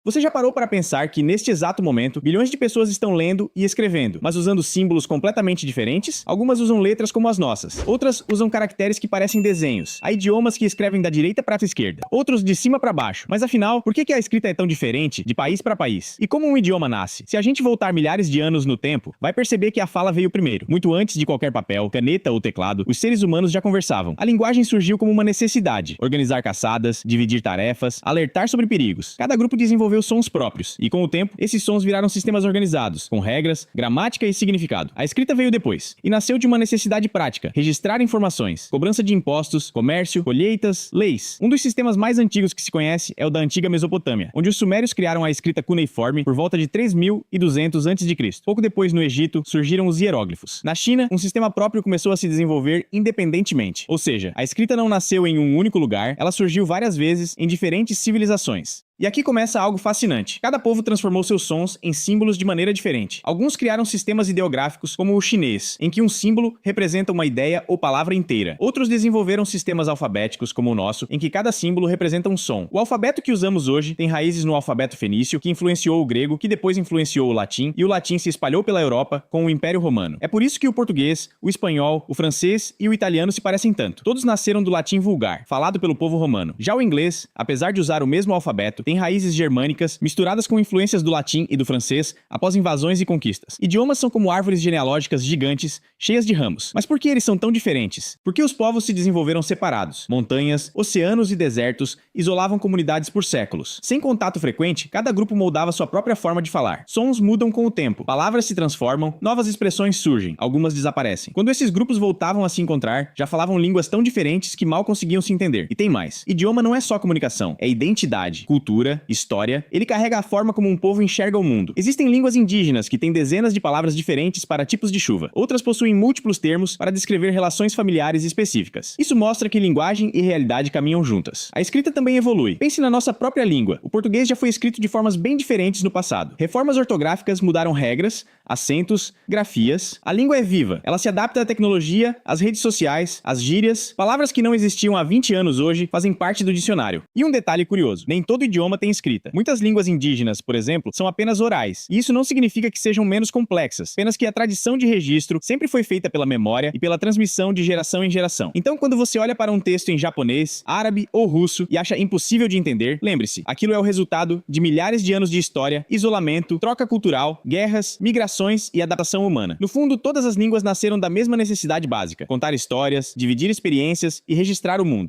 Você já parou para pensar que, neste exato momento, bilhões de pessoas estão lendo e escrevendo, mas usando símbolos completamente diferentes? Algumas usam letras como as nossas, outras usam caracteres que parecem desenhos. Há idiomas que escrevem da direita para a esquerda, outros de cima para baixo. Mas afinal, por que a escrita é tão diferente de país para país? E como um idioma nasce? Se a gente voltar milhares de anos no tempo, vai perceber que a fala veio primeiro. Muito antes de qualquer papel, caneta ou teclado, os seres humanos já conversavam. A linguagem surgiu como uma necessidade: organizar caçadas, dividir tarefas, alertar sobre perigos. Cada grupo desenvolveu sons próprios, e com o tempo, esses sons viraram sistemas organizados, com regras, gramática e significado. A escrita veio depois, e nasceu de uma necessidade prática: registrar informações, cobrança de impostos, comércio, colheitas, leis. Um dos sistemas mais antigos que se conhece é o da antiga Mesopotâmia, onde os sumérios criaram a escrita cuneiforme por volta de 3200 a.C. Pouco depois, no Egito, surgiram os hieróglifos. Na China, um sistema próprio começou a se desenvolver independentemente, ou seja, a escrita não nasceu em um único lugar, ela surgiu várias vezes em diferentes civilizações. E aqui começa algo fascinante. Cada povo transformou seus sons em símbolos de maneira diferente. Alguns criaram sistemas ideográficos, como o chinês, em que um símbolo representa uma ideia ou palavra inteira. Outros desenvolveram sistemas alfabéticos, como o nosso, em que cada símbolo representa um som. O alfabeto que usamos hoje tem raízes no alfabeto fenício, que influenciou o grego, que depois influenciou o latim, e o latim se espalhou pela Europa com o Império Romano. É por isso que o português, o espanhol, o francês e o italiano se parecem tanto. Todos nasceram do latim vulgar, falado pelo povo romano. Já o inglês, apesar de usar o mesmo alfabeto, tem raízes germânicas misturadas com influências do latim e do francês após invasões e conquistas. Idiomas são como árvores genealógicas gigantes, cheias de ramos. Mas por que eles são tão diferentes? Porque os povos se desenvolveram separados. Montanhas, oceanos e desertos isolavam comunidades por séculos. Sem contato frequente, cada grupo moldava sua própria forma de falar. Sons mudam com o tempo, palavras se transformam, novas expressões surgem, algumas desaparecem. Quando esses grupos voltavam a se encontrar, já falavam línguas tão diferentes que mal conseguiam se entender. E tem mais. Idioma não é só comunicação, é identidade, cultura, história. Ele carrega a forma como um povo enxerga o mundo. Existem línguas indígenas que têm dezenas de palavras diferentes para tipos de chuva. Outras possuem múltiplos termos para descrever relações familiares específicas. Isso mostra que linguagem e realidade caminham juntas. A escrita também evolui. Pense na nossa própria língua. O português já foi escrito de formas bem diferentes no passado. Reformas ortográficas mudaram regras, acentos, grafias. A língua é viva. Ela se adapta à tecnologia, às redes sociais, às gírias. Palavras que não existiam há 20 anos hoje fazem parte do dicionário. E um detalhe curioso: nem todo idioma tem escrita. Muitas línguas indígenas, por exemplo, são apenas orais. E isso não significa que sejam menos complexas, apenas que a tradição de registro sempre foi feita pela memória e pela transmissão de geração em geração. Então, quando você olha para um texto em japonês, árabe ou russo e acha impossível de entender, lembre-se, aquilo é o resultado de milhares de anos de história, isolamento, troca cultural, guerras, migrações e adaptação humana. No fundo, todas as línguas nasceram da mesma necessidade básica: contar histórias, dividir experiências e registrar o mundo.